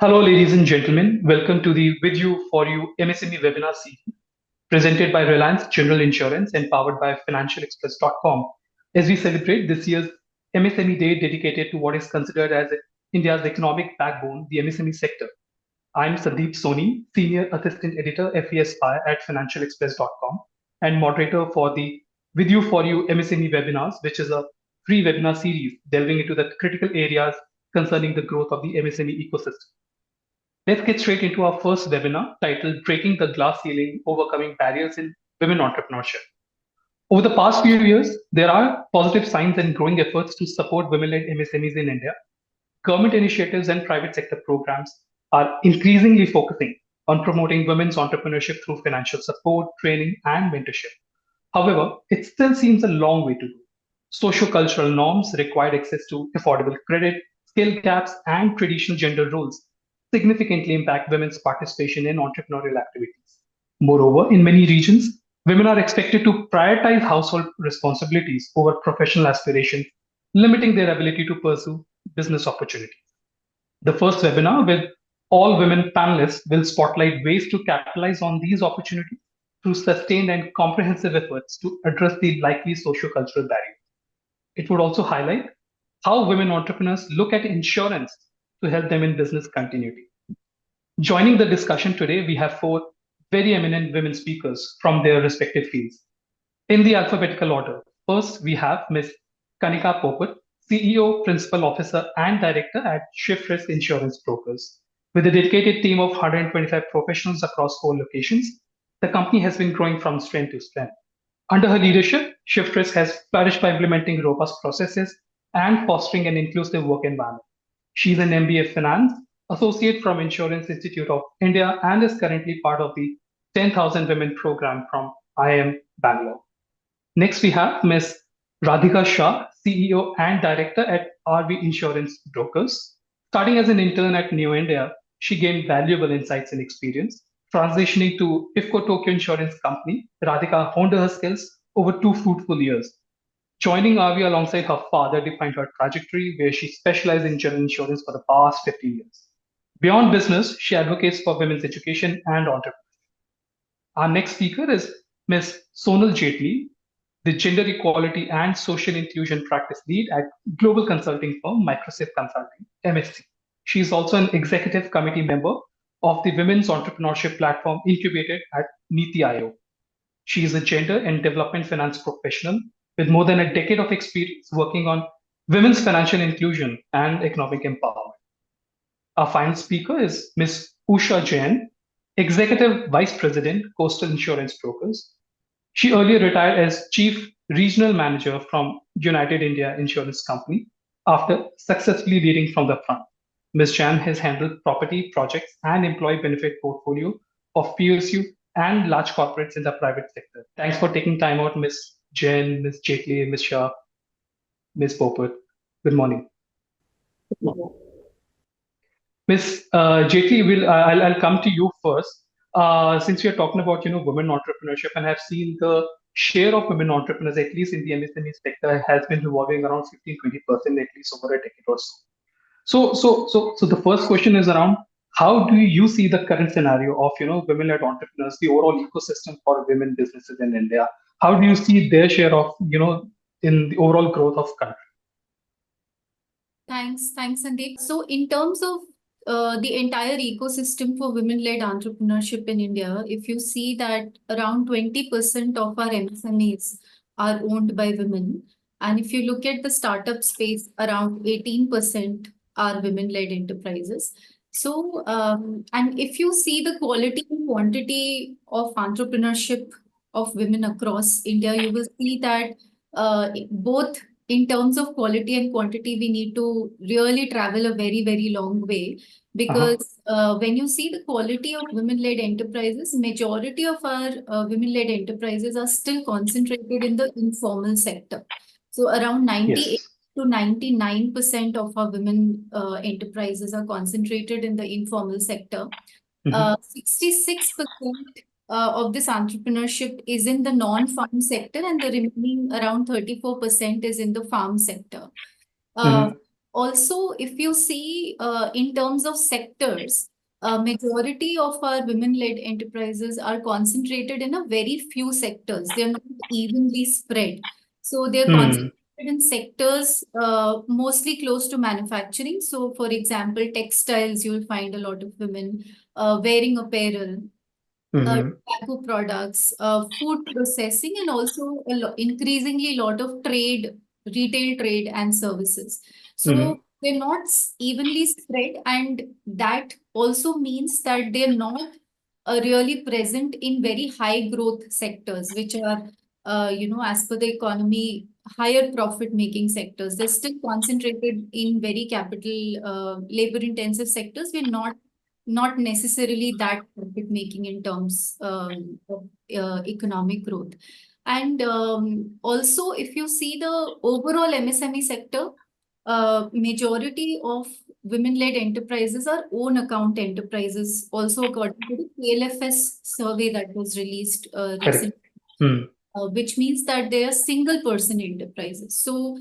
Hello, ladies and gentlemen. Welcome to the With You for You MSME webinar series presented by Reliance General Insurance and powered by FinancialExpress.com. As we celebrate this year's MSME Day dedicated to what is considered as India's economic backbone, the MSME sector. I'm Sandeep Soni, Senior Assistant Editor, FES Spy at FinancialExpress.com and moderator for the With You for You MSME webinars, which is a free webinar series delving into the critical areas concerning the growth of the MSME ecosystem. Let's get straight into our first webinar titled Breaking the Glass Ceiling Overcoming Barriers in Women Entrepreneurship. Over the past few years, there are positive signs and growing efforts to support women led MSMEs in India. Government initiatives and private sector programs are increasingly focusing on promoting women's entrepreneurship through financial support, training, and mentorship. However, it still seems a long way to go. Socio-cultural norms, required access to affordable credit, skill gaps, and traditional gender roles significantly impact women's participation in entrepreneurial activities. Moreover, in many regions, women are expected to prioritize household responsibilities over professional aspirations, limiting their ability to pursue business opportunities. The first webinar with all women panelists will spotlight ways to capitalize on these opportunities through sustained and comprehensive efforts to address the likely socio-cultural barriers. It would also highlight how women entrepreneurs look at insurance to help them in business continuity. Joining the discussion today, we have four very eminent women speakers from their respective fields. In the alphabetical order, first we have Ms. Kanika Popat, CEO, Principal Officer, and Director at Shift Risk Insurance Brokers. With a dedicated team of 125 professionals across 4 locations, the company has been growing from strength to strength. Under her leadership, Shift Risk has flourished by implementing robust processes and fostering an inclusive work environment. She's an MBA Finance associate from Insurance Institute of India and is currently part of the 10,000 Women program from IIM Bangalore. Next, we have Ms. Radhika Shah, CEO and Director at RV Insurance Brokers. Starting as an intern at Neo India, she gained valuable insights and experience. Transitioning to IFCO Tokyo Insurance Company, Radhika honed her skills over 2 fruitful years. Joining RV alongside her father defined her trajectory, where she specialized in general insurance for the past 15 years. Beyond business, she advocates for women's education and entrepreneurship. Our next speaker is Ms. Sonal Jaitley, the Gender Equality and Social Inclusion Practice Lead at global consulting firm Microsoft Consulting, MSC. She is also an executive committee member of the Women's Entrepreneurship Platform incubated at Niti Aayog. She is a gender and development finance professional with more than a decade of experience working on women's financial inclusion and economic empowerment. Our final speaker is Ms. Usha Jain, Executive Vice President, Coastal Insurance Brokers. She earlier retired as Chief Regional Manager from United India Insurance Company after successfully leading from the front. Ms. Jain has handled property, projects, and employee benefit portfolio of PSU and large corporates in the private sector. Thanks for taking time out, Ms. Jain, Ms. Jaitley, Ms. Shah, Ms. Popat. Good morning. Ms. Jaitley, I'll come to you first. Since we are talking about women entrepreneurship, and I've seen the share of women entrepreneurs, at least in the MSME sector, has been revolving around 15-20% at least over a decade or so. So the first question is around how do you see the current scenario of women-led entrepreneurs, the overall ecosystem for women businesses in India? How do you see their share of in the overall growth of country? Thanks, Sandeep. So in terms of the entire ecosystem for women-led entrepreneurship in India, if you see that around 20% of our MSMEs are owned by women, and if you look at the startup space, around 18% are women-led enterprises. So, and if you see the quality and quantity of entrepreneurship of women across India, you will see that both in terms of quality and quantity, we need to really travel a very, very long way because when you see the quality of women-led enterprises, majority of our women-led enterprises are still concentrated in the informal sector. So around 98 to 99% of our women enterprises are concentrated in the informal sector. 66% of this entrepreneurship is in the non-farm sector, and the remaining around 34% is in the farm sector. Also, if you see in terms of sectors, majority of our women-led enterprises are concentrated in a very few sectors. They're not evenly spread. So they're Hmm. concentrated in sectors mostly close to manufacturing. So, for example, textiles, you'll find a lot of women wearing apparel, Hmm. tobacco products, food processing, and also increasingly lot of trade, retail trade and services. Hmm. So they're not evenly spread, and that also means that they're not really present in very high growth sectors, which are, as per the economy, higher profit making sectors. They're still concentrated in very capital, labor intensive sectors. We're not necessarily that profit making in terms of economic growth. And also, if you see the overall MSME sector, majority of women-led enterprises are own account enterprises, also according to the PLFS survey that was released Correct. recently, Hmm. which means that they are single person enterprises. So,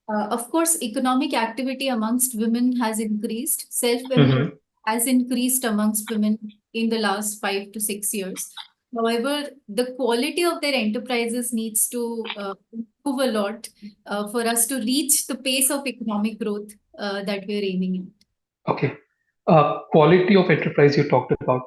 of course, economic activity amongst women has increased. Self-employment Hmm. has increased amongst women in the last 5 to 6 years. However, the quality of their enterprises needs to improve a lot for us to reach the pace of economic growth that we're aiming at. Okay. Quality of enterprise you talked about.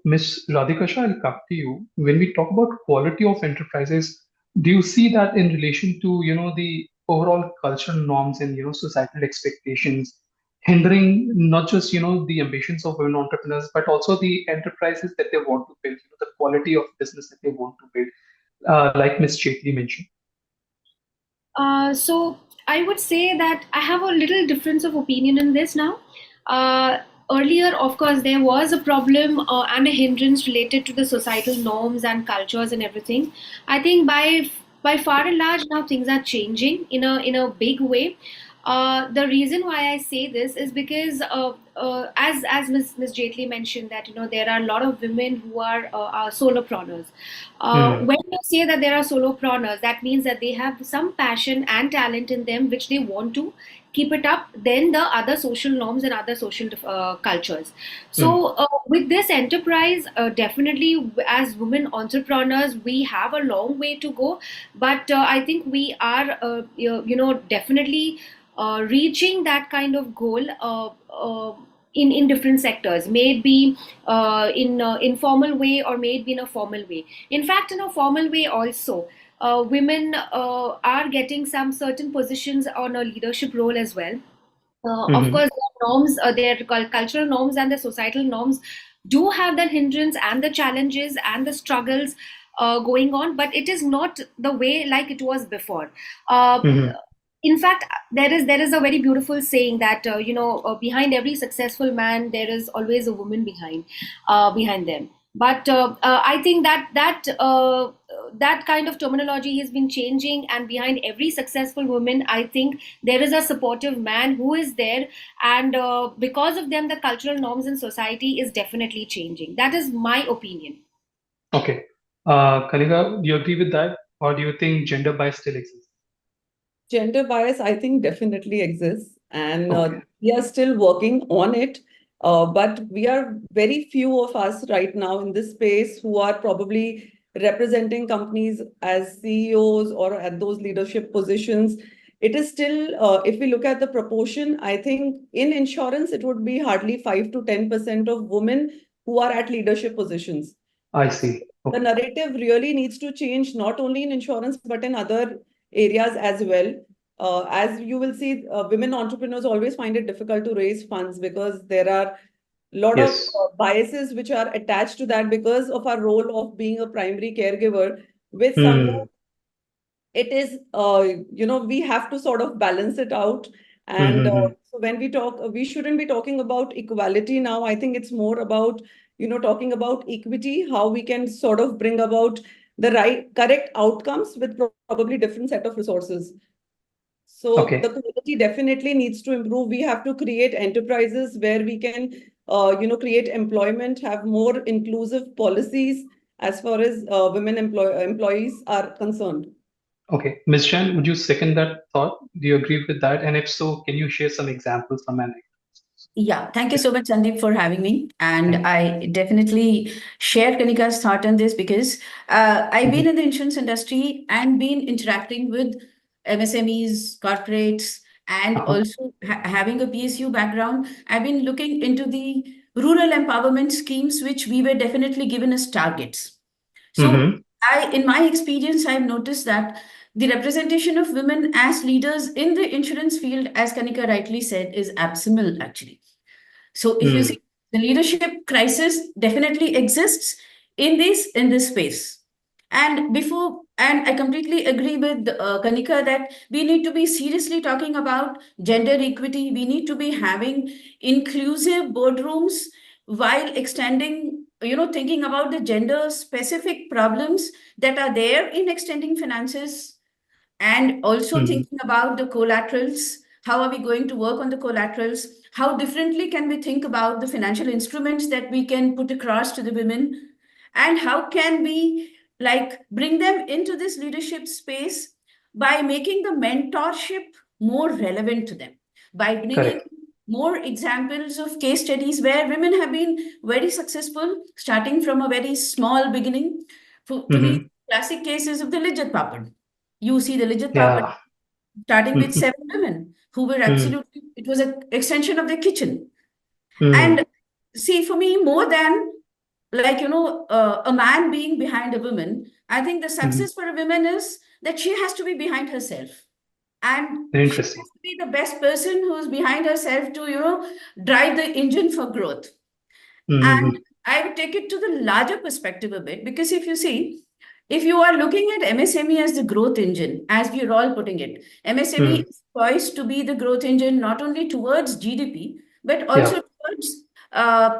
Ms. Radhika Shah, I'll come to you. When we talk about quality of enterprises, do you see that in relation to, the overall cultural norms and, societal expectations hindering not just, the ambitions of women entrepreneurs, but also the enterprises that they want to build, the quality of business that they want to build, like Ms. Chetli mentioned. So I would say that I have a little difference of opinion in this now. Uh, Earlier, of course, there was a problem and a hindrance related to the societal norms and cultures and everything. I think by far and large now things are changing in a big way. The reason why I say this is because as Ms. Jaitley mentioned that there are a lot of women who are solopreneurs. Hmm. When you say that there are solopreneurs, that means that they have some passion and talent in them which they want to keep it up. Then the other social norms and other social cultures. Hmm. So with this enterprise, definitely as women entrepreneurs, we have a long way to go. But I think we are, definitely reaching that kind of goal. In different sectors, may it be in informal way or may it be in a formal way. In fact, in a formal way also, women are getting some certain positions on a leadership role as well. Of Hmm. course, their norms, their cultural norms and the societal norms do have the hindrance and the challenges and the struggles going on, but it is not the way like it was before. Uh, Hmm. in fact, there is a very beautiful saying that behind every successful man there is always a woman behind them. But I think that kind of terminology has been changing, and behind every successful woman, I think there is a supportive man who is there, and because of them the cultural norms in society is definitely changing. That is my opinion. Okay. Kanika, do you agree with that, or do you think gender bias still exists? Gender bias, I think, definitely exists, and Okay. we are still working on it. But we are very few of us right now in this space who are probably representing companies as CEOs or at those leadership positions. It is still, if we look at the proportion, I think in insurance, it would be hardly 5 to 10% of women who are at leadership positions. I see. The Okay. narrative really needs to change, not only in insurance, but in other areas as well. As you will see, women entrepreneurs always find it difficult to raise funds because there are a lot of Yes. biases which are attached to that because of our role of being a primary caregiver with someone. Hmm. It is, we have to sort of balance it out. And Mm-hmm. so when we talk, we shouldn't be talking about equality now. I think it's more about, talking about equity, how we can sort of bring about the right, correct outcomes with probably different set of resources. So the Okay. quality definitely needs to improve. We have to create enterprises where we can, create employment, have more inclusive policies as far as women employees are concerned. Okay. Ms. Chan, would you second that thought? Do you agree with that? And if so, can you share some examples, some anecdotes? Yeah, thank you so much, Sandeep, for having me. And Thank I definitely share Kanika's thought on this because I've you. been in the insurance industry and been interacting with MSMEs, corporates, and Uh-huh. also having a PSU background. I've been looking into the rural empowerment schemes, which we were definitely given as targets. So Mm-hmm. in my experience, I've noticed that the representation of women as leaders in the insurance field, as Kanika rightly said, is abysmal actually. So if you Mm. see, the leadership crisis definitely exists in this space. And I completely agree with Kanika that we need to be seriously talking about gender equity. We need to be having inclusive boardrooms while extending, thinking about the gender specific problems that are there in extending finances, and also Mm-hmm. thinking about the collaterals. How are we going to work on the collaterals? How differently can we think about the financial instruments that we can put across to the women? And how can we bring them into this leadership space by making the mentorship more relevant to them, by bringing Correct. more examples of case studies where women have been very successful, starting from a very small beginning to the Mm-hmm. classic cases of the Lijjat Papad. You see the Lijjat Papad Yeah. starting with Mm-hmm. 7 women who were Mm. absolutely, it was an extension of their kitchen. And Mm. see, for me, more than a man being behind a woman, I think the Mm. success for a woman is that she has to be behind herself. And Very she interesting. has to be the best person who's behind herself to, drive the engine for growth. And Mm-hmm. I would take it to the larger perspective a bit, because if you see, if you are looking at MSME as the growth engine, as we are all putting it, MSME Mm. is poised to be the growth engine not only towards GDP, but Yeah. also towards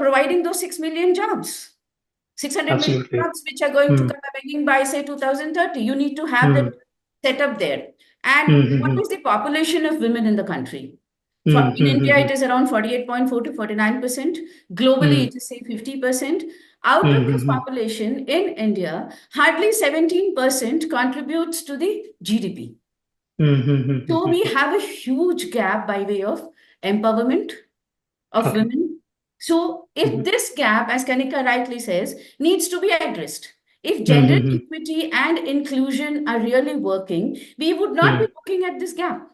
providing those 6 million jobs. 600 million Absolutely. jobs which are going to Mm. come begging by, say, 2030. You need to have that Mm. set up there. And what Mm-hmm. is the population of women in the country? In India, Mm-hmm. it is around 48.4 to 49%. Globally, Mm. it is, say, 50%. Out of this Mm-hmm. population in India, hardly 17% contributes to the GDP. So we Mm-hmm. have a huge gap by way of empowerment of Okay. women. So if Mm-hmm. this gap, as Kanika rightly says, needs to be addressed, if gender Mm-hmm. equity and inclusion are really working, we would not be Mm. looking at this gap.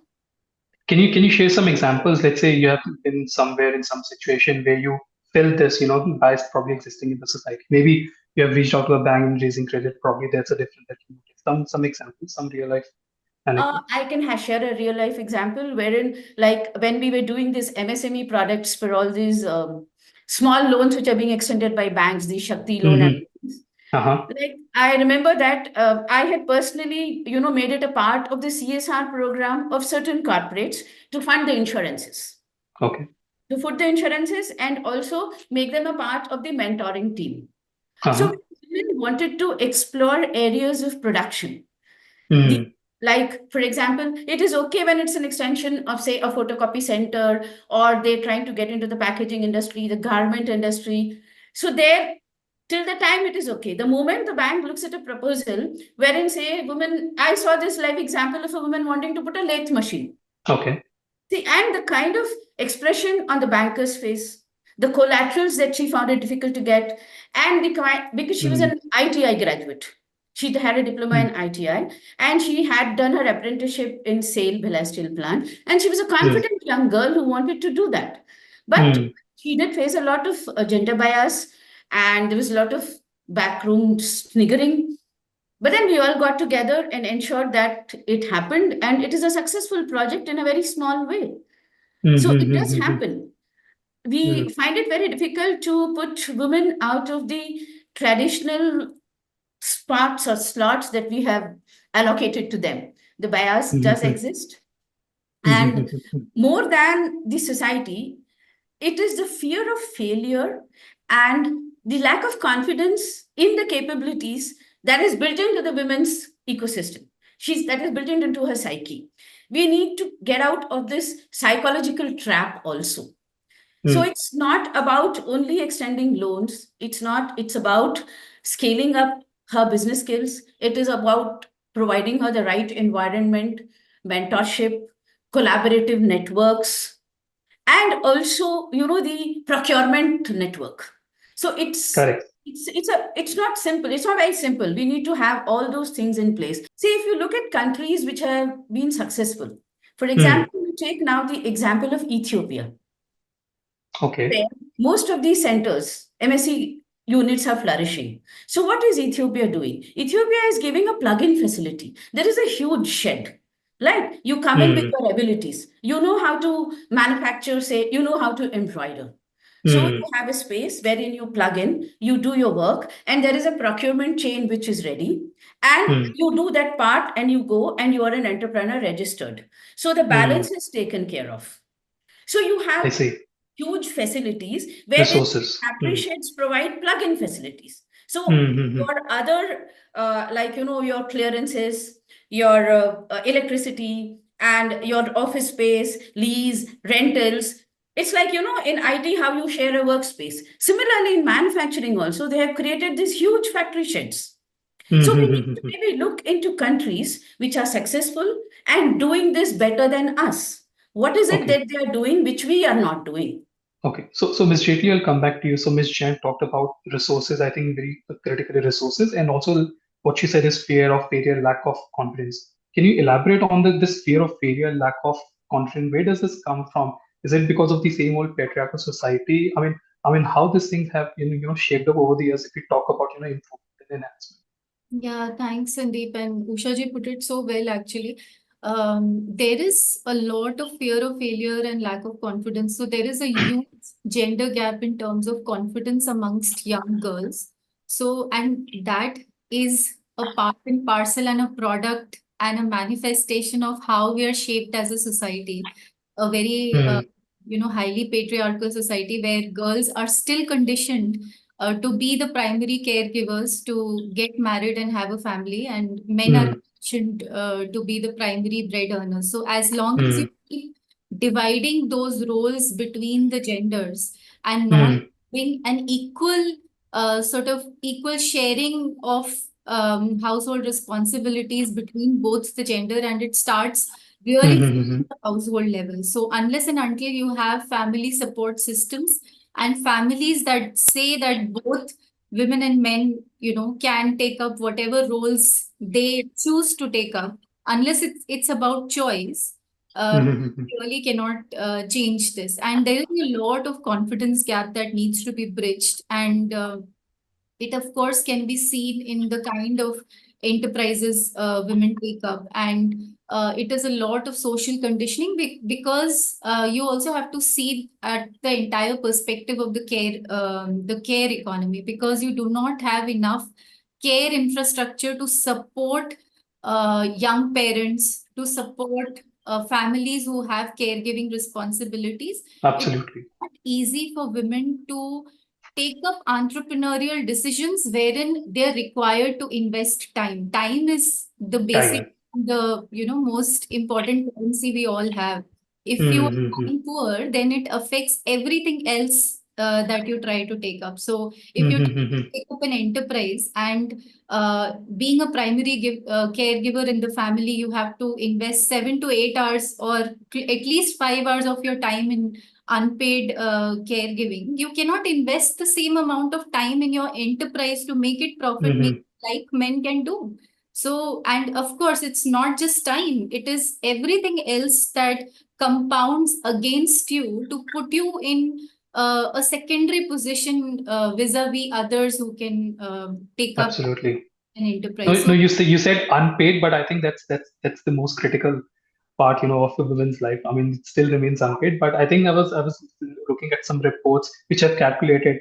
Can you share some examples? Let's say you have been somewhere in some situation where you felt this, bias probably existing in the society. Maybe you have reached out to a bank and raising credit. Probably that's a different that you notice. Some examples, some real life anecdotes. I can share a real life example wherein, like, when we were doing these MSME products for all these small loans which are being extended by banks, the Shakti loan and Mm-hmm. Uh-huh. like I remember that I had personally, made it a part of the CSR program of certain corporates to fund the insurances, Okay. to put the insurances and also make them a part of the mentoring team. So Uh-huh. women wanted to explore areas of production. The Mm. like, for example, it is okay when it's an extension of, say, a photocopy center, or they're trying to get into the packaging industry, the garment industry. So there, till the time it is okay. The moment the bank looks at a proposal wherein, say, women, I saw this live example of a woman wanting to put a lathe machine. Okay. See, and the kind of expression on the banker's face, the collaterals that she found it difficult to get, and because she was Mm. an ITI graduate. She had a diploma Mm. in ITI, and she had done her apprenticeship in SAIL, Bhilai Steel Plant. And she was a Mm. confident young girl who wanted to do that. But Mm. she did face a lot of gender bias, and there was a lot of backroom sniggering. But then we all got together and ensured that it happened, and it is a successful project in a very small way. So it does Mm-hmm. happen. We Mm. find it very difficult to put women out of the traditional spots or slots that we have allocated to them. The bias does Mm-hmm. exist. And Mm-hmm. more than the society, it is the fear of failure and the lack of confidence in the capabilities that is built into the women's ecosystem. That is built into her psyche. We need to get out of this psychological trap also. So Mm. it's not about only extending loans. It's about scaling up her business skills. It is about providing her the right environment, mentorship, collaborative networks, and also, the procurement network. So Correct. it's not simple. It's not very simple. We need to have all those things in place. See, if you look at countries which have been successful, for Hmm. example, we take now the example of Ethiopia, Okay. where most of these centers, MSc units are flourishing. So what is Ethiopia doing? Ethiopia is giving a plug-in facility. There is a huge shed. Like, you come in with Hmm. your abilities. You know how to manufacture, say, you know how to embroider. So Hmm. you have a space wherein you plug in, you do your work, and there is a procurement chain which is ready. And Hmm. you do that part and you go and you are an entrepreneur registered. So the Hmm. balance is taken care of. So you I have see. huge facilities wherein Resources. factory sheds provide plug-in facilities. So Hmm. Hmm. your other, like, your clearances, your electricity, and your office space, lease, rentals. It's like, in IT, how you share a workspace. Similarly, in manufacturing also, they have created these huge factory sheds. Hmm. So we Hmm. need Hmm. to Hmm. maybe look into countries which are successful and doing this better than us. What is it Okay. that they are doing which we are not doing? Okay, so Ms. Jayatri, I'll come back to you. So Ms. Jan talked about resources, I think very critically resources, and also what she said is fear of failure, lack of confidence. Can you elaborate on this fear of failure, lack of confidence? Where does this come from? Is it because of the same old patriarchal society? I mean, how these things have shaped up over the years? If we talk about improvement and enhancement. Yeah, thanks, Sandeep. And Usha ji put it so well, actually. There is a lot of fear of failure and lack of confidence. So there is a huge gender gap in terms of confidence amongst young girls. So, and that is a part and parcel and a product and a manifestation of how we are shaped as a society. A very, Hmm. highly patriarchal society where girls are still conditioned to be the primary caregivers, to get married and have a family, and men are Hmm. conditioned to be the primary bread earners. So as long as you Hmm. keep dividing those roles between the genders and not Hmm. having an equal sort of equal sharing of household responsibilities between both the gender, and it starts Hmm. really Hmm. from Hmm. Hmm. the household level. So unless and until you have family support systems and families that say that both women and men, can take up whatever roles they choose to take up, unless it's about choice, Hmm. Hmm. Hmm. really cannot change this. And there is a lot of confidence gap that needs to be bridged. And it, of course, can be seen in the kind of enterprises women take up. And it is a lot of social conditioning because you also have to see at the entire perspective of the care economy, because you do not have enough care infrastructure to support young parents, to support families who have caregiving responsibilities. It's Absolutely. not easy for women to take up entrepreneurial decisions wherein they're required to invest time. Time is the basic, Time. the most important currency we all have. If you Hmm. are Hmm. Hmm. time poor, then it affects everything else that you try to take up. So if Hmm. you Hmm. Hmm. take up an enterprise, and being a primary caregiver in the family, you have to invest 7 to 8 hours or at least 5 hours of your time in unpaid caregiving. You cannot invest the same amount of time in your enterprise to make it profit Hmm. make like men can do. So, and of course, it's not just time, it is everything else that compounds against you to put you in a secondary position vis-a-vis others who can take up Absolutely. an No, enterprise. no, So, you said unpaid, but I think that's the most critical part, of a woman's life. I mean, it still remains unpaid, but I think I was looking at some reports which have calculated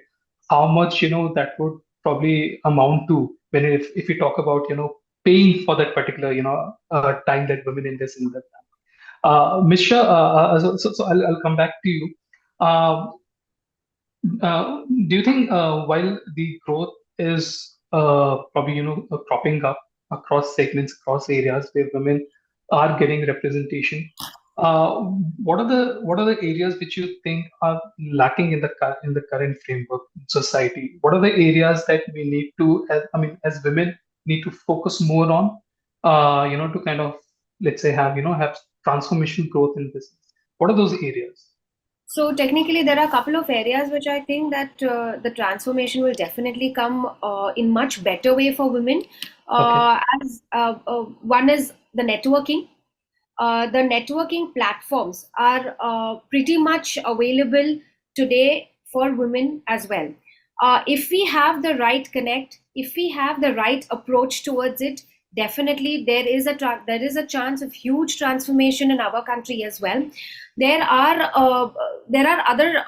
how much, that would probably amount to when if we talk about, paying for that particular, time that women invest in that. Mishra, so I'll come back to you. Um, do you think while the growth is probably cropping up across segments, across areas where women are getting representation, uh, what are the areas which you think are lacking in the current framework in society? What are the areas that we need to, as women, need to focus more on to kind of, let's say, have transformational growth in business? What are those areas? So technically, there are a couple of areas which I think that the transformation will definitely come in much better way for women. Okay. One is the networking. The networking platforms are pretty much available today for women as well. If we have the right connect, if we have the right approach towards it, definitely there is a chance of huge transformation in our country as well. There are other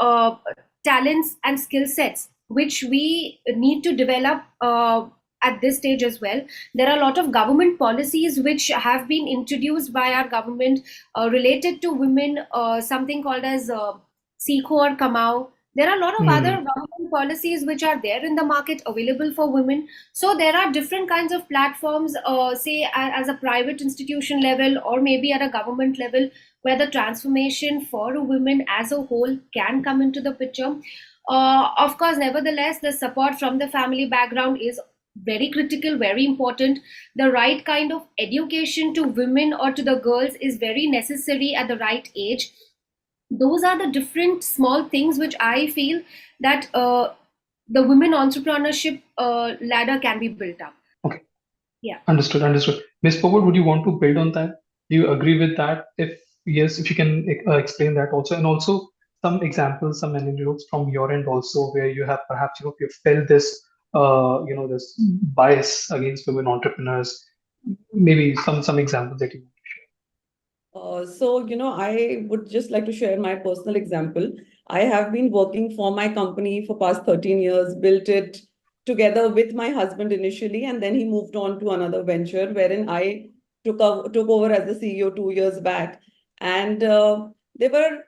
talents and skill sets which we need to develop at this stage as well. There are a lot of government policies which have been introduced by our government related to women, something called as Seekho or Kamau. There are a lot of other Hmm. government policies which are there in the market available for women. So there are different kinds of platforms, say as a private institution level or maybe at a government level, where the transformation for women as a whole can come into the picture. Of course, nevertheless, the support from the family background is very critical, very important. The right kind of education to women or to the girls is very necessary at the right age. Those are the different small things which I feel that the women entrepreneurship ladder can be built up. Okay. Yeah. Understood. Understood. Ms. Forward, would you want to build on that? Do you agree with that? If yes, if you can explain that also, and also some examples, some anecdotes from your end also, where you have perhaps you felt this this bias against women entrepreneurs. Maybe some examples that you. I would just like to share my personal example. I have been working for my company for past 13 years, built it together with my husband initially, and then he moved on to another venture wherein I took over as the CEO 2 years back. And there were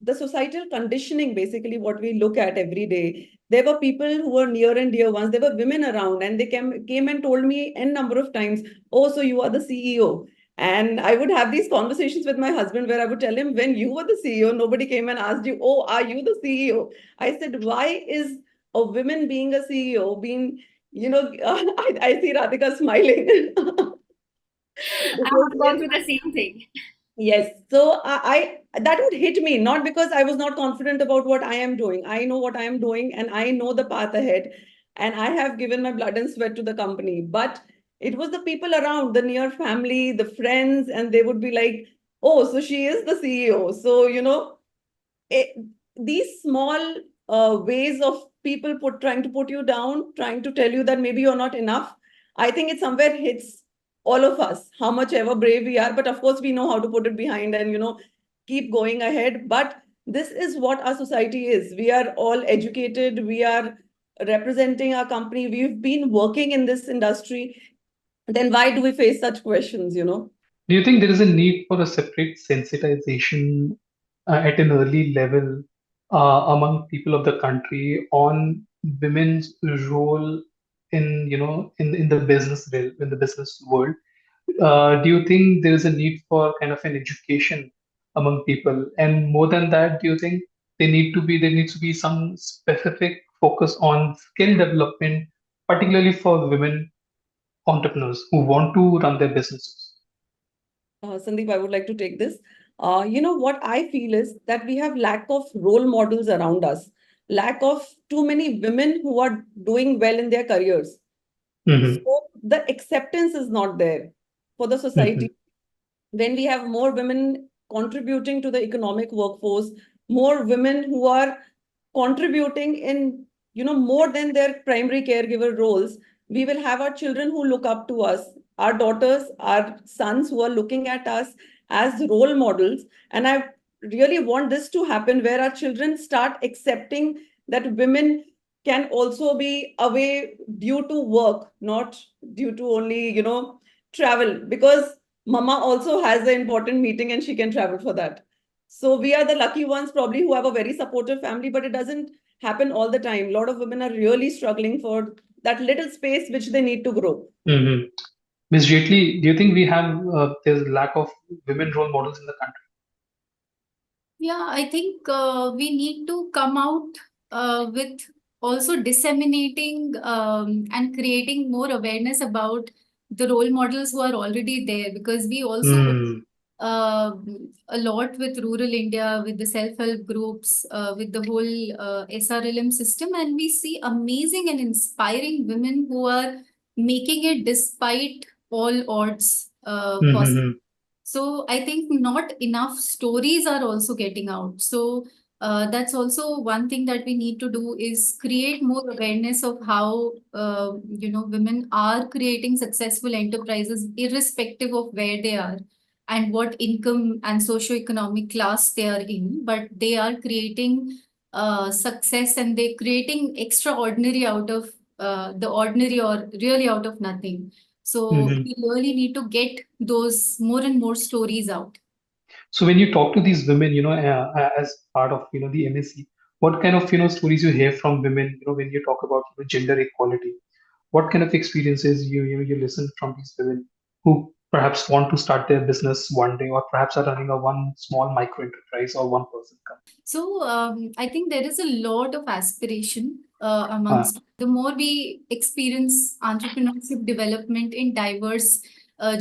the societal conditioning, basically what we look at every day. There were people who were near and dear ones. There were women around, and they came and told me n number of times, "Oh, so you are the CEO." And I would have these conversations with my husband where I would tell him, when you were the CEO, nobody came and asked you, "Oh, are you the CEO?" I said, why is a woman being a CEO being, I see Radhika smiling. I Because have gone through the same thing. yes, so I that would hit me, not because I was not confident about what I am doing. I know what I am doing and I know the path ahead, and I have given my blood and sweat to the company. But it was the people around, the near family, the friends, and they would be like, "Oh, so she is the CEO." So, it, these small ways of people trying to put you down, trying to tell you that maybe you're not enough, I think it somewhere hits all of us, how much ever brave we are. But of course, we know how to put it behind and keep going ahead. But this is what our society is. We are all educated. We are representing our company. We've been working in this industry. Then why do we face such questions? Do you think there is a need for a separate sensitization at an early level among people of the country on women's role in in the business world? Do you think there is a need for kind of an education among people? And more than that, do you think there needs to be some specific focus on skill development, particularly for women entrepreneurs who want to run their businesses? Sandeep, I would like to take this. What I feel is that we have lack of role models around us, lack of too many women who are doing well in their careers. Hmm. So the acceptance is not there for the Hmm. society. When we have more women contributing to the economic workforce, more women who are contributing in more than their primary caregiver roles, we will have our children who look up to us, our daughters, our sons who are looking at us as role models. And I really want this to happen, where our children start accepting that women can also be away due to work, not due to only travel, because mama also has an important meeting and she can travel for that. So we are the lucky ones probably who have a very supportive family, but it doesn't happen all the time. A lot of women are really struggling for that little space which they need to grow. Hmm. Ms. Jaitley, do you think we have there's lack of women role models in the country? Yeah, I think we need to come out with also disseminating and creating more awareness about the role models who are already there, because we also Hmm. uh, a lot with rural India, with the self-help groups, with the whole SRLM system, and we see amazing and inspiring women who are making it despite all odds possible. Hmm. So I think not enough stories are also getting out. So that's also one thing that we need to do, is create more awareness of how women are creating successful enterprises irrespective of where they are and what income and socioeconomic class they are in, but they are creating success, and they're creating extraordinary out of the ordinary, or really out of nothing. So Hmm. we really need to get those more and more stories out. So when you talk to these women, as part of the MSc, what kind of stories you hear from women, when you talk about gender equality? What kind of experiences you listen from these women who perhaps want to start their business one day, or perhaps are running a one small micro enterprise or one person company? So I think there is a lot of aspiration Uh, amongst, the more we experience entrepreneurship development in diverse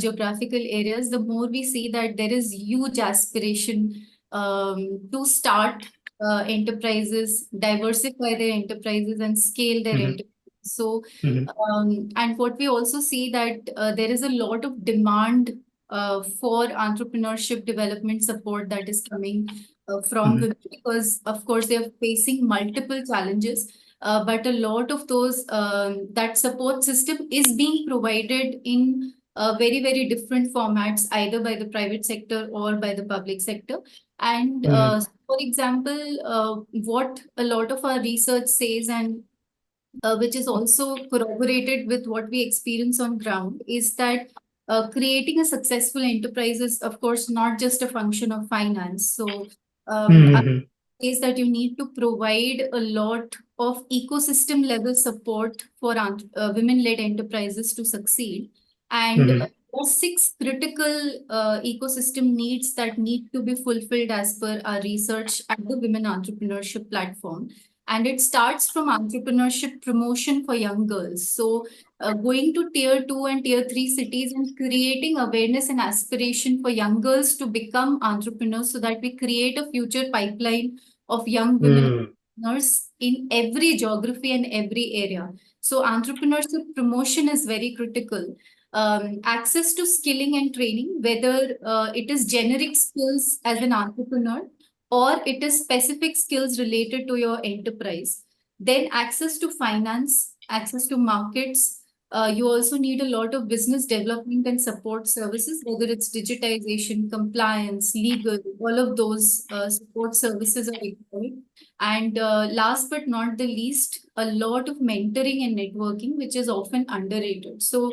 geographical areas, the more we see that there is huge aspiration to start enterprises, diversify their enterprises, and scale their mhm, enterprises. So, mhm, and what we also see that there is a lot of demand for entrepreneurship development support that is coming from mhm, women, because of course they are facing multiple challenges, but a lot of those that support system is being provided in very different formats, either by the private sector or by the public sector. And mhm, for example, what a lot of our research says, and which is also corroborated with what we experience on ground, is that creating a successful enterprise is, of course, not just a function of finance. So, mhm, is that you need to provide a lot of ecosystem level support for women-led enterprises to succeed. And mhm, there are six critical ecosystem needs that need to be fulfilled as per our research at the Women Entrepreneurship Platform. And it starts from entrepreneurship promotion for young girls. So, going to tier two and tier three cities and creating awareness and aspiration for young girls to become entrepreneurs, so that we create a future pipeline of young women mhm, entrepreneurs in every geography and every area. So, entrepreneurship promotion is very critical. Access to skilling and training, whether it is generic skills as an entrepreneur or it is specific skills related to your enterprise. Then access to finance, access to markets. You also need a lot of business development and support services, whether it's digitization, compliance, legal, all of those support services are required. And last but not the least, a lot of mentoring and networking, which is often underrated. So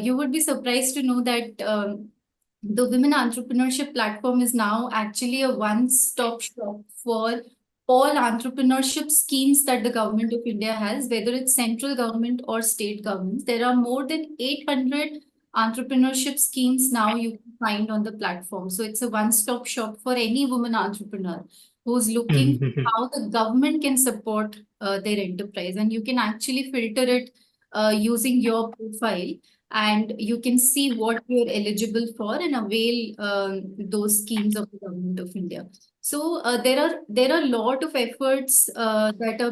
you would be surprised to know that the Women Entrepreneurship Platform is now actually a one-stop shop for all entrepreneurship schemes that the government of India has, whether it's central government or state governments. There are more than 800 entrepreneurship schemes now you can find on the platform. So it's a one-stop shop for any woman entrepreneur who's looking mhm, how the government can support their enterprise. And you can actually filter it using your profile, and you can see what you're eligible for and avail those schemes of the government of India. So there are a lot of efforts that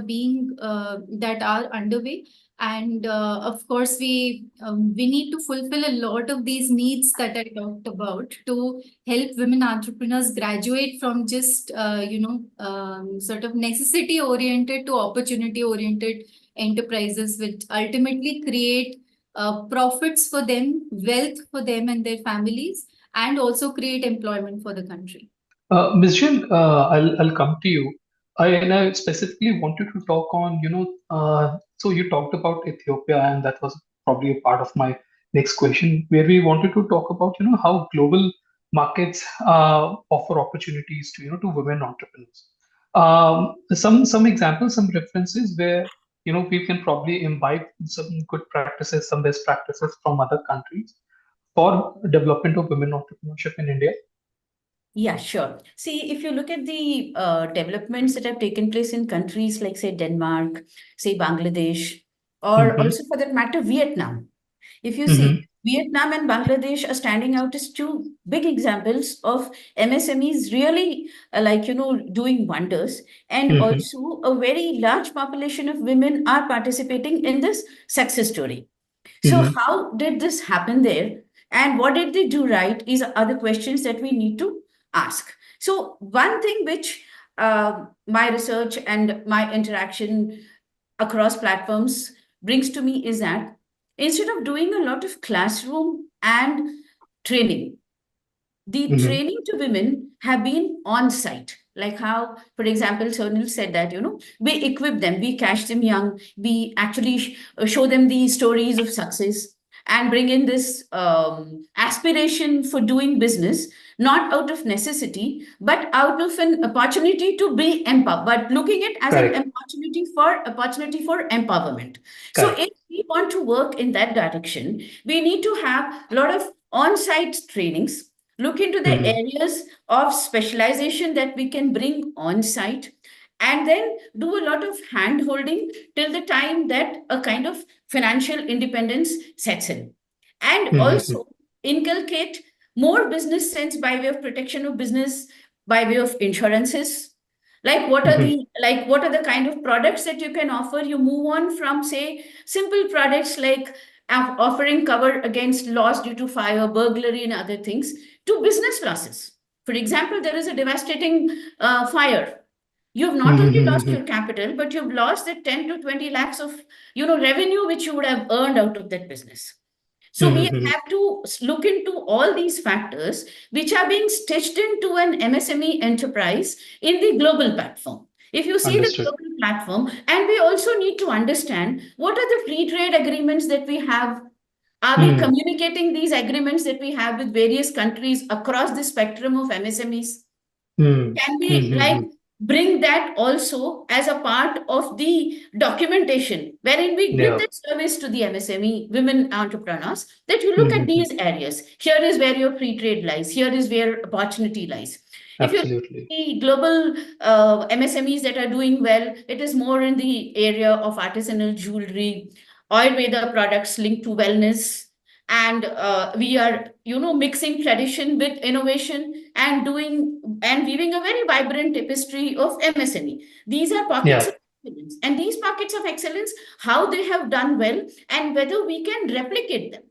are underway, and of course we need to fulfill a lot of these needs that I talked about to help women entrepreneurs graduate from just sort of necessity oriented to opportunity oriented enterprises, which ultimately create profits for them, wealth for them and their families, and also create employment for the country. Ms. Jill, I'll come to you. And I specifically wanted to talk on, so you talked about Ethiopia, and that was probably a part of my next question, where we wanted to talk about, how global markets offer opportunities to, to women entrepreneurs. Some examples, some references where, we can probably imbibe some good practices, some best practices from other countries for development of women entrepreneurship in India. Yeah, sure. See, if you look at the developments that have taken place in countries like, say, Denmark, say, Bangladesh, or Mm-hmm. also for that matter, Vietnam. If you Mm-hmm. see, Vietnam and Bangladesh are standing out as two big examples of MSMEs really doing wonders. And Mm-hmm. also a very large population of women are participating in this success story. So Mm-hmm. how did this happen there? And what did they do right is other questions that we need to ask. So one thing which my research and my interaction across platforms brings to me is that instead of doing a lot of classroom and training, the Mm-hmm. training to women have been on site. Like how, for example, Sonal said that, we equip them, we catch them young, we actually show them the stories of success and bring in this aspiration for doing business, not out of necessity, but out of an opportunity to be empowered, but looking at as an Correct. opportunity for empowerment. So Correct. if we want to work in that direction, we need to have a lot of on-site trainings, look into the Mm-hmm. areas of specialization that we can bring on site, and then do a lot of hand holding till the time that a kind of financial independence sets in. And Mm-hmm. also inculcate more business sense by way of protection of business, by way of insurances. Mm-hmm. What are the kind of products that you can offer? You move on from, say, simple products like offering cover against loss due to fire, burglary, and other things, to business losses. For example, there is a devastating fire. You've not only lost Mm-hmm. your capital, but you've lost the 10 to 20 lakhs of revenue which you would have earned out of that business. So we Mm-hmm. have to look into all these factors which are being stitched into an MSME enterprise in the global platform. If you see the Understood. global platform, and we also need to understand what are the free trade agreements that we have. Are we Mm-hmm. communicating these agreements that we have with various countries across the spectrum of MSMEs? Can we Mm-hmm. bring that also as a part of the documentation wherein we give Yeah. that service to the MSME women entrepreneurs, that you look at Mm-hmm. these areas? Here is where your free trade lies, here is where opportunity lies. If you look at Absolutely. the global MSMEs that are doing well, it is more in the area of artisanal jewelry, Ayurveda products linked to wellness, and we are mixing tradition with innovation and doing and weaving a very vibrant tapestry of MSME. These are pockets Yeah. of excellence, and these pockets of excellence, how they have done well, and whether we can replicate them.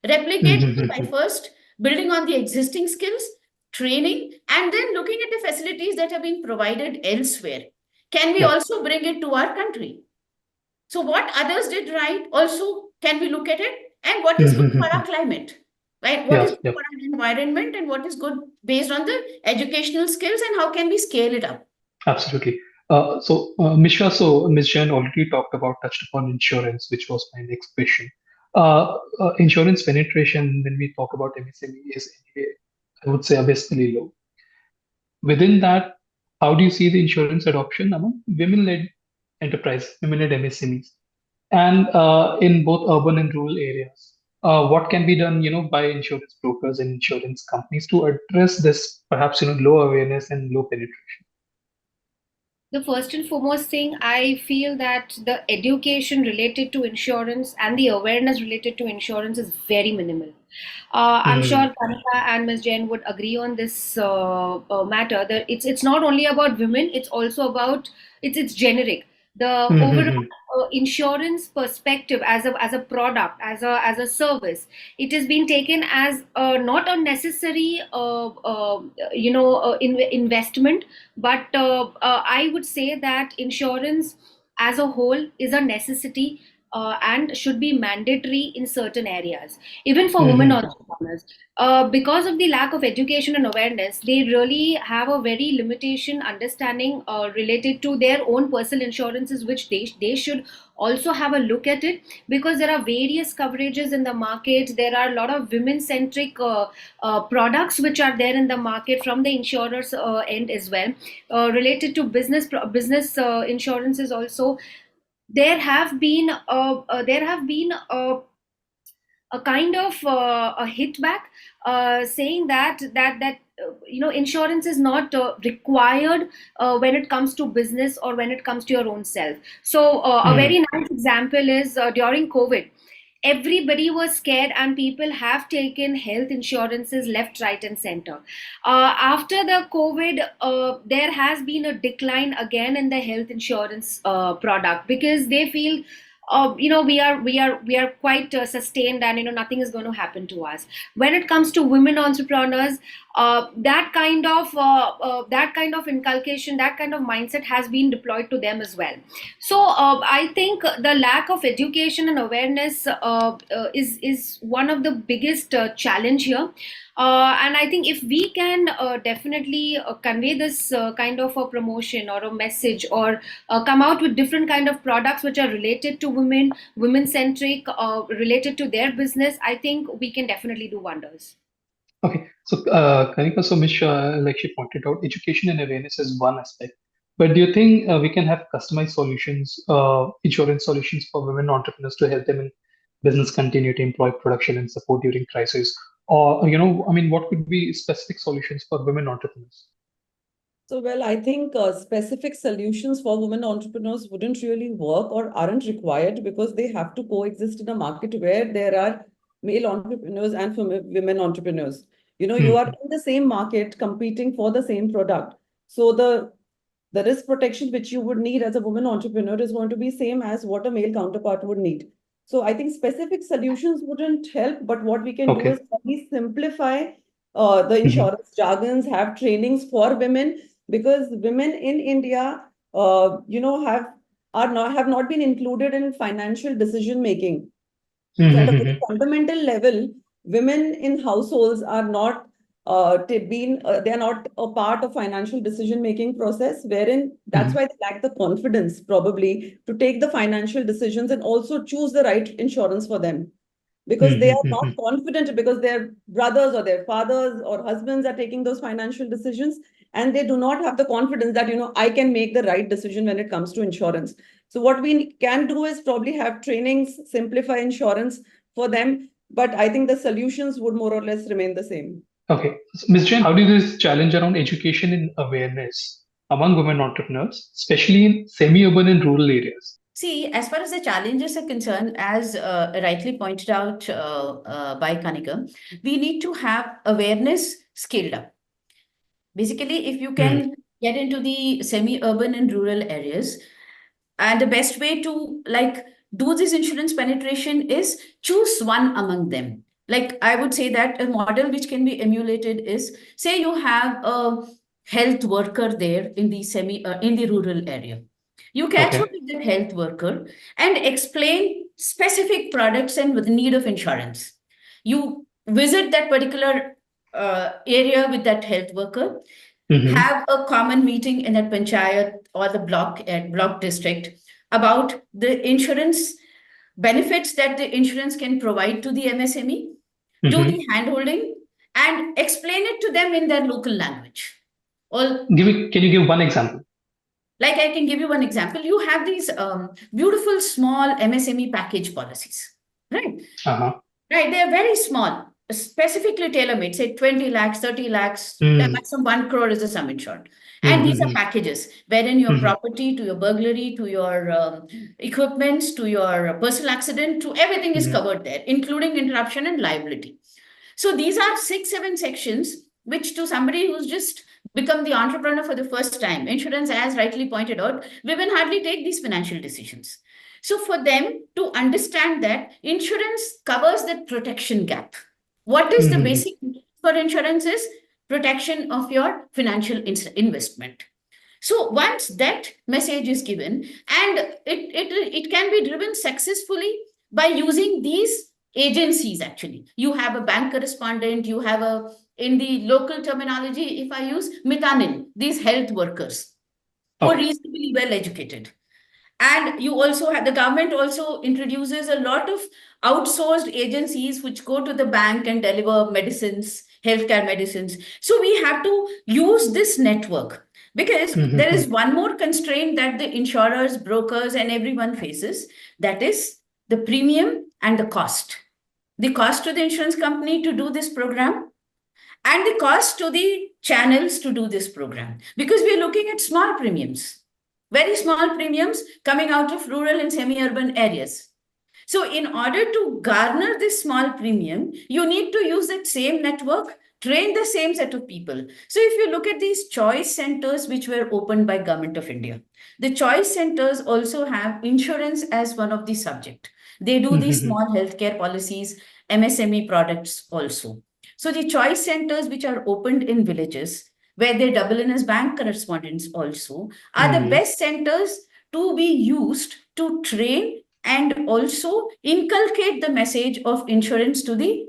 Replicate by Mm-hmm. first building on the existing skills, training, and then looking at the facilities that have been provided elsewhere. Can we Yeah. also bring it to our country? So what others did right also, can we look at it? And what is good for Mm-hmm. our climate? Right? What is Yeah. good Yeah. for our environment, and what is good based on the educational skills, and how can we scale it up? Absolutely. Mishra, so Ms. Jain already touched upon insurance, which was my next question. Insurance penetration, when we talk about MSME, is anyway, I would say, abysmally low. Within that, how do you see the insurance adoption among women-led enterprise, women-led MSMEs, and in both urban and rural areas? What can be done, by insurance brokers and insurance companies to address this, perhaps, low awareness and low penetration? The first and foremost thing, I feel that the education related to insurance and the awareness related to insurance is very minimal. I'm Hmm. sure Kanika and Ms. Jain would agree on this matter. That it's not only about women; it's also about it's generic. The overall Hmm. insurance perspective as a product, as a service, it is being taken as not a necessary investment, but I would say that insurance as a whole is a necessity, and should be mandatory in certain areas, even for women Hmm. entrepreneurs. Because of the lack of education and awareness, they really have a very limitation understanding related to their own personal insurances, which they should also have a look at it, because there are various coverages in the market. There are a lot of women centric products which are there in the market from the insurers end as well, related to business insurances also. There have been a kind of a hit back, saying that insurance is not required when it comes to business or when it comes to your own self. So a Hmm. very nice example is during COVID, everybody was scared, and people have taken health insurances left, right, and center. After the COVID, there has been a decline again in the health insurance product, because they feel, we are quite sustained, and nothing is going to happen to us. When it comes to women entrepreneurs, that kind of inculcation, that kind of mindset has been deployed to them as well. So I think the lack of education and awareness is one of the biggest challenge here. And I think if we can definitely convey this kind of a promotion or a message, or come out with different kind of products which are related to women, women centric, related to their business, I think we can definitely do wonders. Okay, so Kanika, so Mish, like she pointed out, education and awareness is one aspect. But do you think we can have customized solutions, insurance solutions for women entrepreneurs to help them in business continuity, employee production, and support during crisis? Or, I mean, what could be specific solutions for women entrepreneurs? So, well, I think specific solutions for women entrepreneurs wouldn't really work or aren't required, because they have to coexist in a market where there are male entrepreneurs and women entrepreneurs. You are Hmm. in the same market competing for the same product. So the risk protection which you would need as a woman entrepreneur is going to be same as what a male counterpart would need. So I think specific solutions wouldn't help, but what we can do is Okay. probably simplify the Hmm. insurance jargons, have trainings for women, because women in India, have not been included in financial decision making. So at a very Hmm. fundamental level, women in households are not they are not a part of financial decision making process, wherein that's Hmm. why they lack the confidence probably to take the financial decisions and also choose the right insurance for them, because they are not Hmm. confident, because their brothers or their fathers or husbands are taking those financial decisions, and they do not have the confidence that I can make the right decision when it comes to insurance. So what we can do is probably have trainings, simplify insurance for them, but I think the solutions would more or less remain the same. Okay. So, Ms. Jain, how do this challenge around education and awareness among women entrepreneurs, especially in semi-urban and rural areas? See, as far as the challenges are concerned, as rightly pointed out by Kanika, we need to have awareness scaled up. Basically, if you Hmm. can get into the semi-urban and rural areas, and the best way to do this insurance penetration is choose one among them. Like I would say that a model which can be emulated is, say you have a health worker there in the in the rural area. You catch up Okay. with that health worker and explain specific products and with need of insurance. You visit that particular area with that health worker, Hmm. have a common meeting in that panchayat or the block at block district about the insurance benefits that the insurance can provide to the MSME, do Hmm. the handholding, and explain it to them in their local language. All Can you give one example? like I can give you one example. You have these beautiful small MSME package policies, right? Uh-huh. Right, they're very small, specifically tailor-made, say 20 lakhs, 30 lakhs, the Hmm. maximum 1 crore is the sum insured. And these are Hmm. packages wherein your Hmm. property, to your burglary, to your equipments, to your personal accident, to everything is Hmm. covered there, including interruption and liability. So these are 6, 7 sections, which to somebody who's just become the entrepreneur for the first time, insurance, as rightly pointed out, women hardly take these financial decisions. So for them to understand that insurance covers that protection gap. What is the Hmm. basic for insurance is protection of your financial investment. So once that message is given, and it can be driven successfully by using these agencies. Actually, you have a bank correspondent, you have a, in the local terminology, if I use mitanin, these health workers who are Okay. reasonably well educated. And you also have, the government also introduces a lot of outsourced agencies which go to the bank and deliver medicines, healthcare medicines. So we have to use this network, because there Hmm. is one more constraint that the insurers, brokers, and everyone faces, that is the premium and the cost. The cost to the insurance company to do this program, and the cost to the channels to do this program, because we are looking at small premiums, very small premiums coming out of rural and semi-urban areas. So in order to garner this small premium, you need to use that same network, train the same set of people. So if you look at these choice centers which were opened by Government of India, the choice centers also have insurance as one of the subject. They do these small healthcare policies, MSME products also. So the choice centers which are opened in villages, where they double in as bank correspondents also, are the best centers to be used to train and also inculcate the message of insurance to the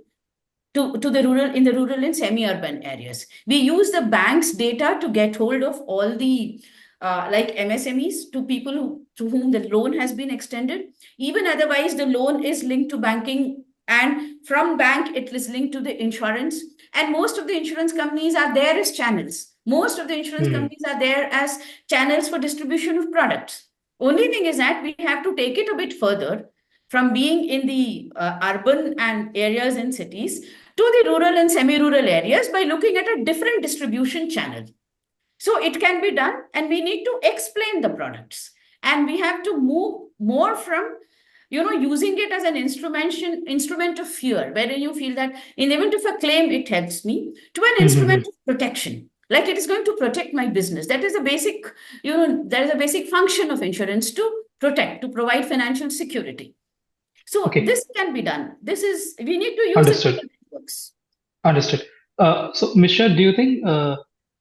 rural, in the rural and semi-urban areas. We use the bank's data to get hold of all the like MSMEs, to people to whom the loan has been extended. Even otherwise, the loan is linked to banking, and from bank it is linked to the insurance. And most of the insurance companies are there as channels. Most of the insurance companies are there as channels for distribution of products. Only thing is that we have to take it a bit further from being in the urban and areas in cities to the rural and semi-rural areas by looking at a different distribution channel. So it can be done, and we need to explain the products. And we have to move more from, using it as an instrument of fear, wherein you feel that in the event of a claim, it helps me, to an instrument of protection. Like it is going to protect my business. That is a basic, that is a basic function of insurance, to protect, to provide financial security. So Okay. this can be done. We need to use Understood. it in networks. Understood. So, Mishra, do you think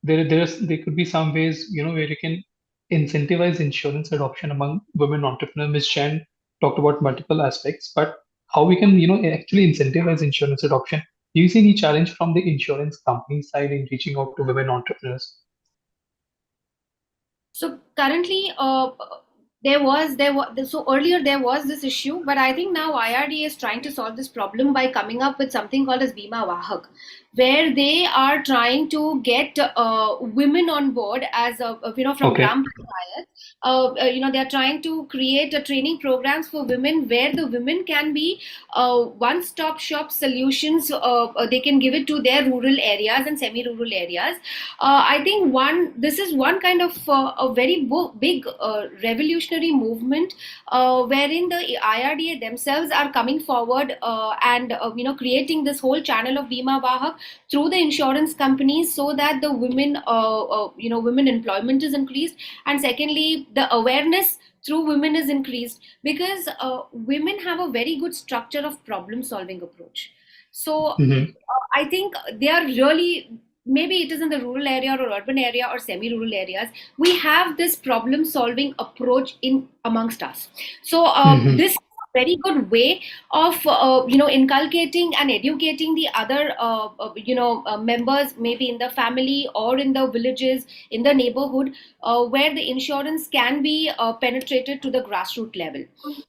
there could be some ways, where you can incentivize insurance adoption among women entrepreneurs? Ms. Chen talked about multiple aspects, but how we can, actually incentivize insurance adoption? Do you see any challenge from the insurance company side in reaching out to women entrepreneurs? So currently, so earlier there was this issue, but I think now IRDA is trying to solve this problem by coming up with something called as Bima Vahak, where they are trying to get women on board as from Okay. Gram Panchayat. They are trying to create a training programs for women where the women can be one-stop shop solutions. They can give it to their rural areas and semi-rural areas. I think this is one kind of a very big revolutionary movement wherein the IRDA themselves are coming forward and creating this whole channel of Bima Vahak through the insurance companies, so that the women employment is increased, and secondly the awareness through women is increased, because women have a very good structure of problem solving approach. So I think they are really, maybe it is in the rural area or urban area or semi-rural areas, we have this problem solving approach in amongst us. So this is a very good way of inculcating and educating the other members, maybe in the family or in the villages, in the neighborhood, where the insurance can be penetrated to the grassroots level.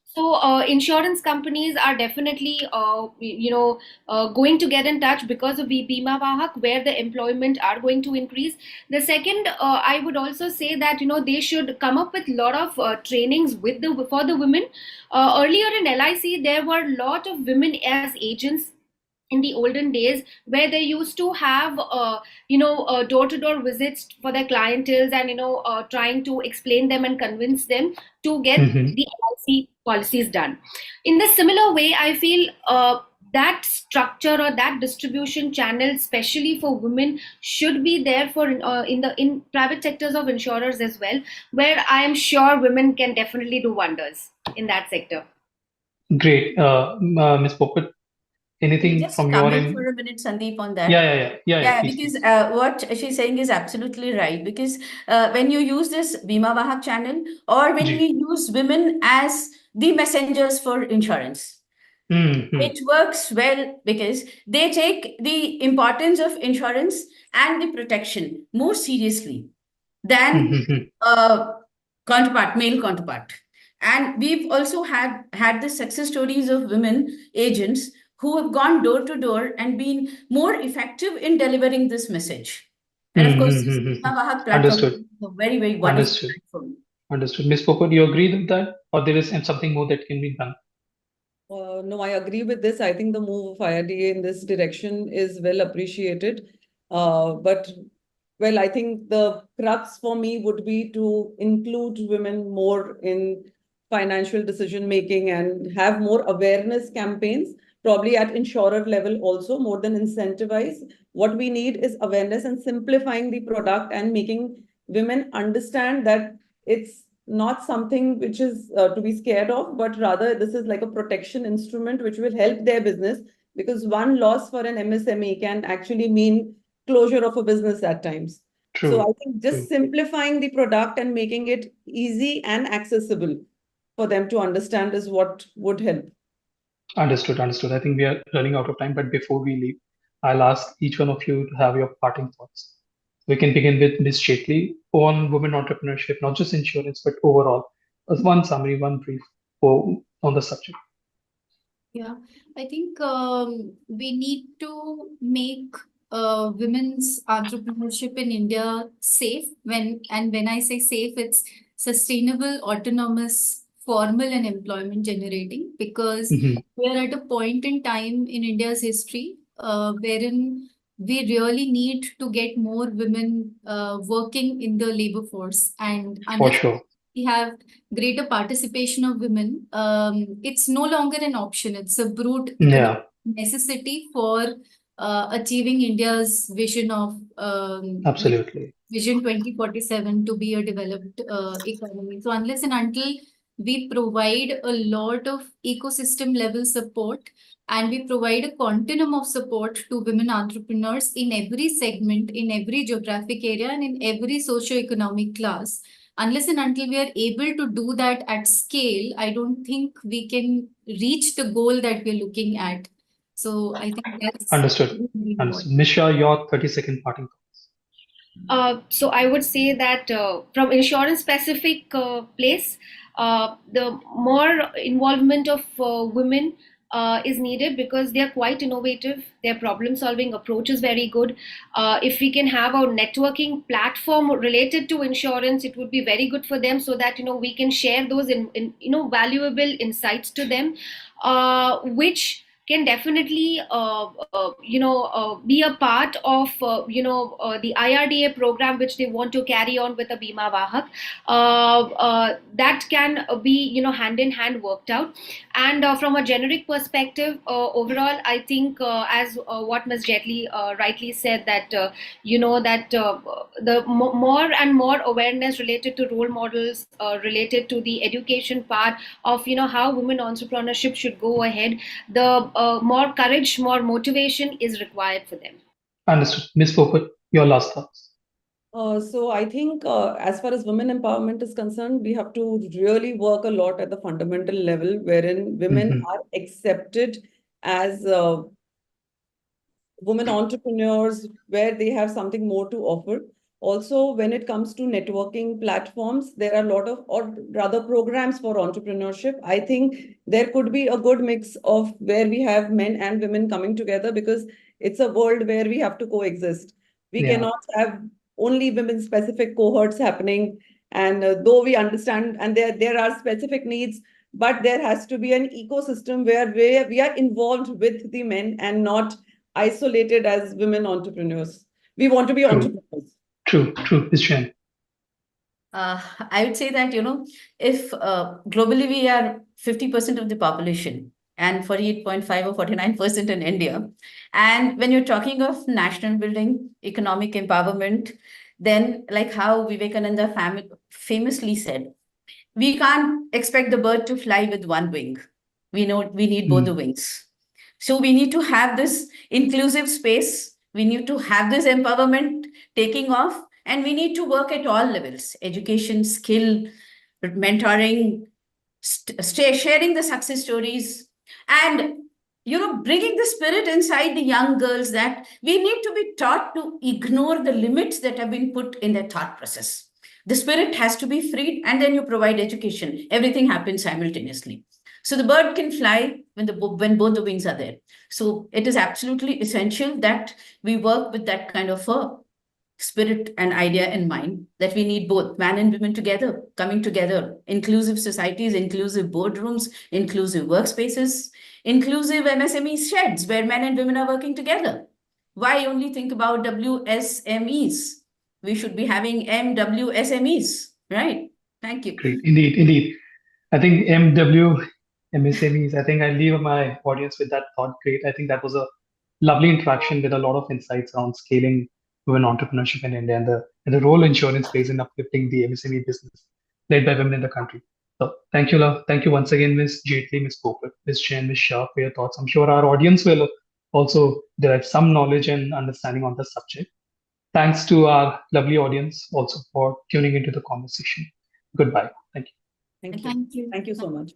So insurance companies are definitely going to get in touch because of Bima Vahak, where the employment are going to increase. The second, I would also say that they should come up with a lot of trainings for the women. Earlier in LIC, there were a lot of women as agents in the olden days, where they used to have door-to-door visits for their clientele, and trying to explain them and convince them to get the LIC policies done. In the similar way, I feel that structure or that distribution channel, especially for women, should be there for in private sectors of insurers as well, where I am sure women can definitely do wonders in that sector. Great. Ms. Popat, anything Just from your comment end? for a minute, Sandeep, on that. Yeah, please, Because please. what she's saying is absolutely right. Because when you use this Bima Vahak channel, or when Ji. you use women as the messengers for insurance, it works well, because they take the importance of insurance and the protection more seriously than male counterpart. And we've also had the success stories of women agents who have gone door to door and been more effective in delivering this message. And of course, this Bima Vahak platform Understood. is a very, very wonderful Understood. platform. Understood. Ms. Popat, do you agree with that, or there is something more that can be done? No, I agree with this. I think the move of IRDA in this direction is well appreciated. But well, I think the crux for me would be to include women more in financial decision making and have more awareness campaigns, probably at insurer level also, more than incentivize. What we need is awareness and simplifying the product and making women understand that it's not something which is to be scared of, but rather this is like a protection instrument which will help their business, because one loss for an MSME can actually mean closure of a business at times. So True. I think just simplifying the product and making it easy and accessible for them to understand is what would help. Understood. Understood. I think we are running out of time, but before we leave, I'll ask each one of you to have your parting thoughts. We can begin with Ms. Shetli on women entrepreneurship, not just insurance, but overall. As one summary, one brief on the subject. Yeah, I think we need to make women's entrepreneurship in India safe. When I say safe, it's sustainable, autonomous, formal, and employment generating. Because Mhm. we are at a point in time in India's history wherein we really need to get more women working in the labor force, and For unless sure. we have greater participation of women, it's no longer an option. It's a brute economic Yeah, necessity for achieving India's vision of absolutely. Vision 2047 to be a developed economy. So unless and until we provide a lot of ecosystem level support and we provide a continuum of support to women entrepreneurs in every segment, in every geographic area, and in every socio-economic class, unless and until we are able to do that at scale, I don't think we can reach the goal that we're looking at. So I think that's Understood. really Understood. important. Nisha, your 30-second parting thoughts. So I would say that from insurance specific place, the more involvement of women is needed because they are quite innovative. Their problem solving approach is very good. If we can have a networking platform related to insurance, it would be very good for them, so that we can share those in valuable insights to them, which can definitely be a part of the IRDA program which they want to carry on with a Bima Vahak. That can be hand in hand worked out. And from a generic perspective, overall, I think as what Ms. Jetli rightly said, that the more and more awareness related to role models, related to the education part of how women entrepreneurship should go ahead, the more courage, more motivation is required for them. Understood. Ms. Popat, your last thoughts. So I think as far as women empowerment is concerned, we have to really work a lot at the fundamental level, wherein women Mhm. are accepted as women entrepreneurs, where they have something more to offer. Also, when it comes to networking platforms, there are a lot of, or rather, programs for entrepreneurship. I think there could be a good mix of where we have men and women coming together, because it's a world where we have to coexist. We Yeah, cannot have only women specific cohorts happening. And though we understand, and there are specific needs, but there has to be an ecosystem where we are involved with the men and not isolated as women entrepreneurs. We want to be true. entrepreneurs. True. Ms. Chen. I would say that, if globally we are 50% of the population and 48.5 or 49% in India, and when you're talking of national building, economic empowerment, then like how Vivekananda famously said, we can't expect the bird to fly with one wing. We know we need both the wings. So we need to have this inclusive space. We need to have this empowerment taking off, and we need to work at all levels: education, skill, mentoring, sharing the success stories, and bringing the spirit inside the young girls that we need to be taught to ignore the limits that have been put in their thought process. The spirit has to be freed, and then you provide education. Everything happens simultaneously. So the bird can fly when both the wings are there. So it is absolutely essential that we work with that kind of a spirit and idea in mind, that we need both man and women together, coming together, inclusive societies, inclusive boardrooms, inclusive workspaces, inclusive MSME sheds where men and women are working together. Why only think about WSMEs? We should be having MWSMEs, right? Thank you. Great. Indeed. I think MW, MSMEs, I think I leave my audience with that thought. Great. I think that was a lovely interaction with a lot of insights around scaling women entrepreneurship in India and the role insurance plays in uplifting the MSME business led by women in the country. So thank you, love. Thank you once again, Ms. Jaitley, Ms. Popat, Ms. Chen, Ms. Shah, for your thoughts. I'm sure our audience will also derive some knowledge and understanding on the subject. Thanks to our lovely audience also for tuning into the conversation. Goodbye. Thank you. Thank you. Thank you. Thank you so much.